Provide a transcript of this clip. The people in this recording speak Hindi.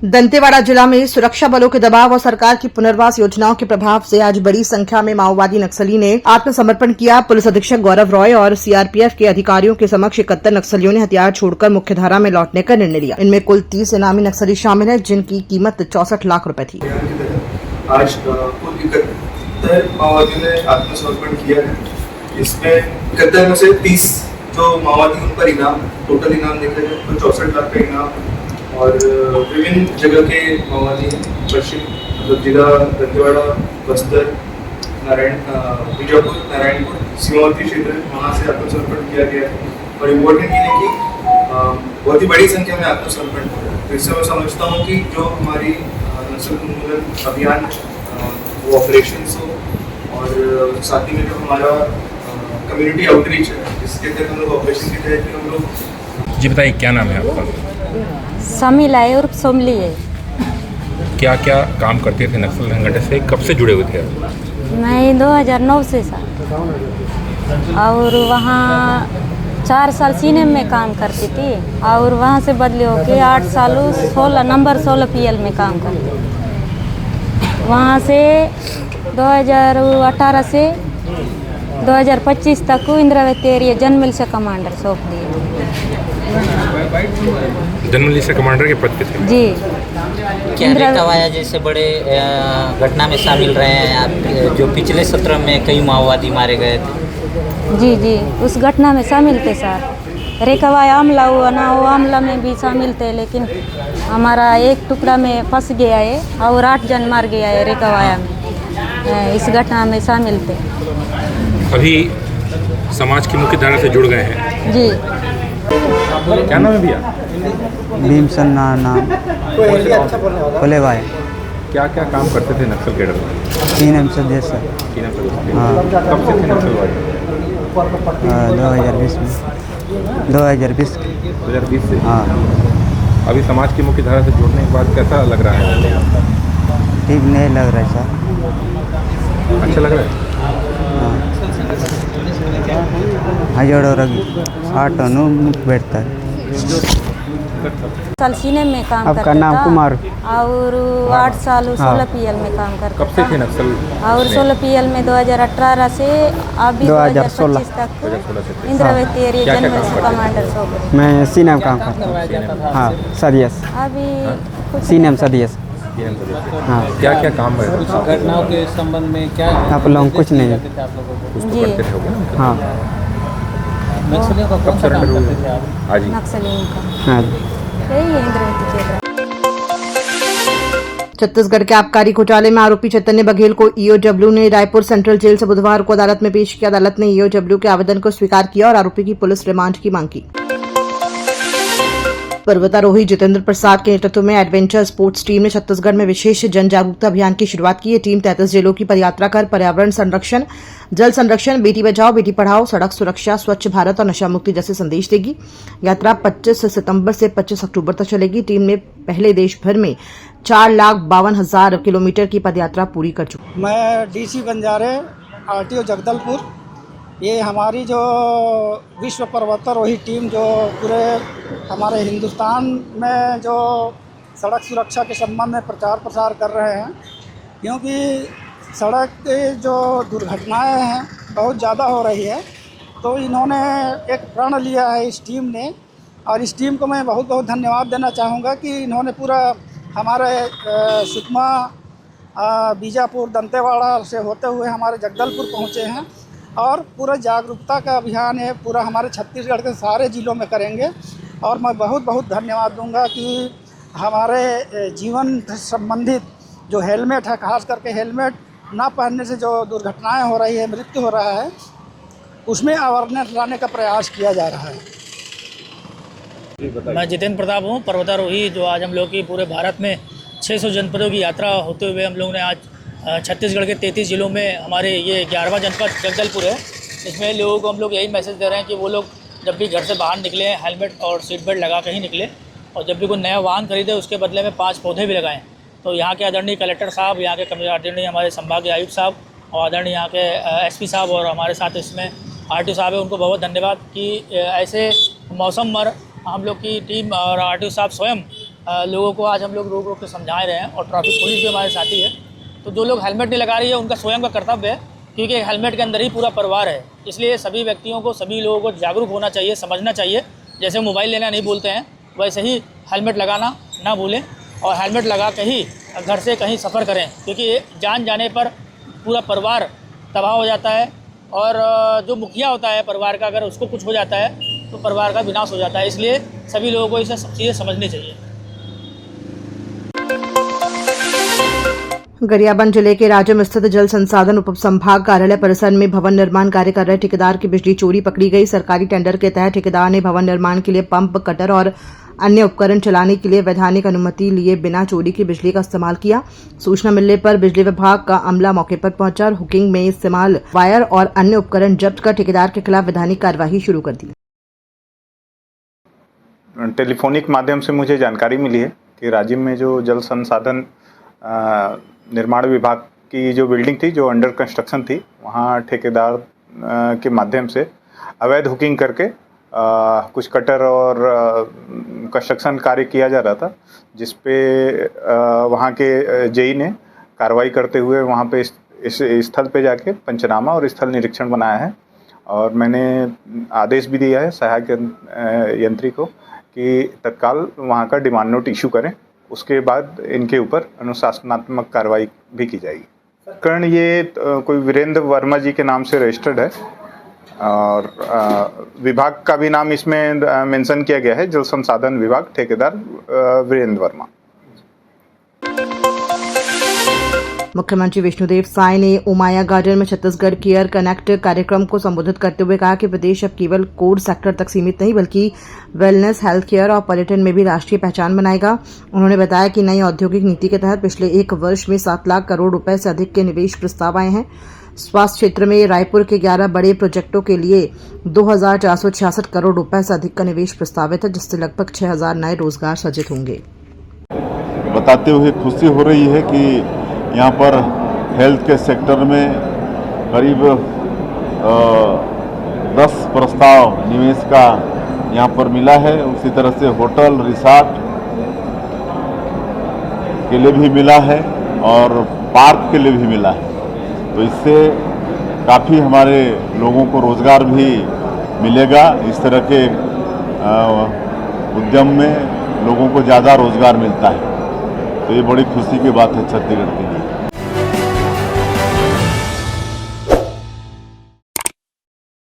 दंतेवाड़ा जिला में सुरक्षा बलों के दबाव और सरकार की पुनर्वास योजनाओं के प्रभाव से आज बड़ी संख्या में माओवादी नक्सली ने आत्मसमर्पण किया। पुलिस अधीक्षक गौरव रॉय और सीआरपीएफ के अधिकारियों के समक्ष 71 नक्सलियों ने हथियार छोड़कर मुख्यधारा में लौटने का निर्णय लिया। इनमें कुल 30 इनामी नक्सली शामिल हैं, जिनकी कीमत 64 लाख रुपए थी। आज कुल 71 माओवादियों ने आत्मसमर्पण किया है। इसमें 71 में से 30 जो माओवादी उन पर इनाम, टोटल इनाम देखा जाए तो 64 लाख का इनाम और विभिन्न जगह के माओवादी पश्चिम मतलब जिला दंतेवाड़ा, बस्तर, बीजापुर, नारायणपुर, सीमावर्ती क्षेत्र वहाँ से आत्मसमर्पण किया गया है। और इम्पोर्टेंट ये है कि बहुत ही बड़ी संख्या में आत्मसमर्पण हो रहा है। तो इससे मैं समझता हूँ कि जो हमारी नक्सल उन्मूलन अभियान वो ऑपरेशंस हो और साथ ही में जो हमारा कम्युनिटी आउटरीच है, जिसके तहत हम लोग ऑपरेशन के तहत हम लोग। जी बताइए, क्या नाम है आपका? शामिल है और सोमली है। क्या क्या काम करते थे नक्सल संगठन से, कब से जुड़े हुए थे? मैं 2009 से और वहाँ 4 साल सीने में काम करती थी और वहाँ से बदले होके 8 सालों 16 पीएल में काम करती थी। वहाँ से 2018 से 2025 तक इंद्रावती एरिया जनमिल से कमांडर सौंप दिए। जनरल से कमांडर के पद पे थे जी। क्या रेकावाया जैसे बड़े घटना में शामिल रहे हैं आप, जो पिछले सत्र में कई माओवादी मारे गए थे? जी जी, उस घटना में शामिल थे सर। रेकावाया हमला हुआ ना, वो हमला में भी शामिल थे, लेकिन हमारा एक टुकड़ा में फंस गया है और 8 जन मार गया है रेकावाया में। इस घटना में शामिल थे। अभी समाज की मुख्य धारा से जुड़ गए हैं। जी। क्या नाम है भैया? भीमसन नाम बोले भाई। क्या क्या काम करते थे नक्सल कैडर में? 3 सदस्य। हाँ। कब से थे नक्सलवादी? 2020 में। 2020 से? हाँ। अभी समाज की मुख्य धारा से जुड़ने के बाद कैसा लग रहा है? ठीक नहीं लग रहा है सर। अच्छा लग रहा है? हजड़ और 8 मुख बैठता है। साल सीने में काम आपका करता नाम था कुमार? और 8 साल 16 पीएल में काम करता कब से थे नक्सल? और 16 पीएल में 2018 से अभी 2025 तक इंद्रावती एरिया जनमिल से कमांडर सौंप। मैं सीनेम काम करता हूँ। हाँ, सदस्य। अभी सीनेम सदस्य। हाँ। क्या क्या काम है? घटनाओं के संबंध में क्या आप लोग कुछ नहीं। कुछ तो करते थे। हाँ। नक्सलियों का कब सरेंडर हुए थे आप? आज ही। नक्सलियों का हाँ। यही है इंद्रावती क्षेत्र। छत्तीसगढ़ के आबकारी घोटाले में आरोपी चैतन्य बघेल को ईओडब्ल्यू ने रायपुर सेंट्रल जेल से बुधवार को अदालत में पेश किया। अदालत ने ईओडब्ल्यू के आवेदन को स्वीकार किया और आरोपी की पुलिस रिमांड की मांग की। पर्वतारोही जितेंद्र प्रसाद के नेतृत्व में एडवेंचर स्पोर्ट्स टीम ने छत्तीसगढ़ में विशेष जन जागरूकता अभियान की शुरुआत की। ये टीम 33 जिलों की पदयात्रा कर पर्यावरण संरक्षण, जल संरक्षण, बेटी बचाओ बेटी पढ़ाओ, सड़क सुरक्षा, स्वच्छ भारत और नशा मुक्ति जैसे संदेश देगी। यात्रा 25 सितंबर से 25 अक्टूबर तक चलेगी। टीम ने पहले देश भर में 4,52,000 किलोमीटर की पदयात्रा पूरी कर चुकी। मैं डीसी बंजारे, आरटीओ जगदलपुर। ये हमारी जो विश्व पर्वतारोही टीम जो पूरे हमारे हिंदुस्तान में जो सड़क सुरक्षा के संबंध में प्रचार प्रसार कर रहे हैं, क्योंकि सड़क के जो दुर्घटनाएं हैं बहुत ज़्यादा हो रही है, तो इन्होंने एक प्रण लिया है इस टीम ने। और इस टीम को मैं बहुत बहुत धन्यवाद देना चाहूँगा कि इन्होंने पूरा हमारे सुकमा, बीजापुर, दंतेवाड़ा से होते हुए हमारे जगदलपुर पहुँचे हैं और पूरा जागरूकता का अभियान है पूरा हमारे छत्तीसगढ़ के सारे ज़िलों में करेंगे। और मैं बहुत बहुत धन्यवाद दूंगा कि हमारे जीवन संबंधित जो हेलमेट है, खास करके हेलमेट ना पहनने से जो दुर्घटनाएं हो रही है, मृत्यु हो रहा है, उसमें अवेयरनेस लाने का प्रयास किया जा रहा है। मैं जितेंद्र प्रताप हूँ, पर्वतारोही। जो आज हम लोग की पूरे भारत में 600 जनपदों की यात्रा होते हुए हम लोग ने आज छत्तीसगढ़ के 33 जिलों में हमारे ये 11वां जनपद जगदलपुर है। इसमें लोगों को हम लोग यही मैसेज दे रहे हैं कि वो लोग जब भी घर से बाहर निकले हेलमेट और सीट बेल्ट लगा के ही निकले, और जब भी कोई नया वाहन खरीदे उसके बदले में 5 पौधे भी लगाएं। तो यहाँ के आदरणीय कलेक्टर साहब, यहाँ के आदरणीय हमारे संभागीय आयुक्त साहब और आदरणीय यहाँ के एसपी साहब और हमारे साथ इसमें आरटीओ साहब है, उनको बहुत धन्यवाद कि ऐसे मौसम पर हम लोग की टीम और आरटीओ साहब स्वयं लोगों को आज हम लोग रोक रोक के समझा रहे हैं और ट्रैफिक पुलिस भी हमारे साथी है। तो जो लोग हेलमेट नहीं लगा रही है उनका स्वयं का कर्तव्य है, क्योंकि हेलमेट के अंदर ही पूरा परिवार है। इसलिए सभी व्यक्तियों को, सभी लोगों को जागरूक होना चाहिए, समझना चाहिए। जैसे मोबाइल लेना नहीं बोलते हैं, वैसे ही हेलमेट लगाना ना भूलें और हेलमेट लगा के ही घर से कहीं सफ़र करें, क्योंकि जान जाने पर पूरा परिवार तबाह हो जाता है। और जो मुखिया होता है परिवार का, अगर उसको कुछ हो जाता है तो परिवार का विनाश हो जाता है। इसलिए सभी लोगों को इसे सब चीज़ें समझनी चाहिए। गरियाबंद जिले के राजम स्थित जल संसाधन उप संभाग कार्यालय परिसर में भवन निर्माण कार्य कर रहे ठेकेदार की बिजली चोरी पकड़ी गई। सरकारी टेंडर के तहत ठेकेदार ने भवन निर्माण के लिए पंप, कटर और अन्य उपकरण चलाने के लिए वैधानिक अनुमति लिए बिना चोरी की बिजली का इस्तेमाल किया। सूचना मिलने पर बिजली विभाग का अमला मौके पर पहुंचा और हुकिंग में इस्तेमाल वायर और अन्य उपकरण जब्त कर ठेकेदार के खिलाफ वैधानिक कार्यवाही शुरू कर दी। टेलीफोनिक माध्यम से मुझे जानकारी मिली है कि राजिम में जो जल संसाधन निर्माण विभाग की जो बिल्डिंग थी, जो अंडर कंस्ट्रक्शन थी, वहाँ ठेकेदार के माध्यम से अवैध हुकिंग करके कुछ कटर और कंस्ट्रक्शन कार्य किया जा रहा था, जिस पे वहाँ के जेई ने कार्रवाई करते हुए वहाँ पे इस स्थल पे जाके पंचनामा और स्थल निरीक्षण बनाया है। और मैंने आदेश भी दिया है सहायक यंत्री को कि तत्काल वहाँ का डिमांड नोट इशू करें। उसके बाद इनके ऊपर अनुशासनात्मक कार्रवाई भी की जाएगी। प्रकरण ये कोई वीरेंद्र वर्मा जी के नाम से रजिस्टर्ड है और विभाग का भी नाम इसमें मेंशन किया गया है, जल संसाधन विभाग, ठेकेदार वीरेंद्र वर्मा। मुख्यमंत्री विष्णुदेव साय ने उमाया गार्डन में छत्तीसगढ़ केयर कनेक्ट कार्यक्रम को संबोधित करते हुए कहा कि प्रदेश अब केवल कोर सेक्टर तक सीमित नहीं बल्कि वेलनेस, हेल्थ केयर और पर्यटन में भी राष्ट्रीय पहचान बनाएगा। उन्होंने बताया कि नई औद्योगिक नीति के तहत पिछले 1 वर्ष में 7 लाख करोड़ रुपए से अधिक के निवेश प्रस्ताव आए हैं। स्वास्थ्य क्षेत्र में रायपुर के 11 बड़े प्रोजेक्टों के लिए 2,466 करोड़ रुपए से अधिक का निवेश प्रस्तावित है, जिससे लगभग 6,000 नए रोजगार सृजित होंगे। बताते हुए खुशी हो रही है कि यहाँ पर हेल्थ के सेक्टर में करीब 10 प्रस्ताव निवेश का यहाँ पर मिला है। उसी तरह से होटल, रिसॉर्ट के लिए भी मिला है और पार्क के लिए भी मिला है। तो इससे काफ़ी हमारे लोगों को रोज़गार भी मिलेगा। इस तरह के उद्यम में लोगों को ज़्यादा रोज़गार मिलता है, तो ये बड़ी खुशी की बात है छत्तीसगढ़ के लिए।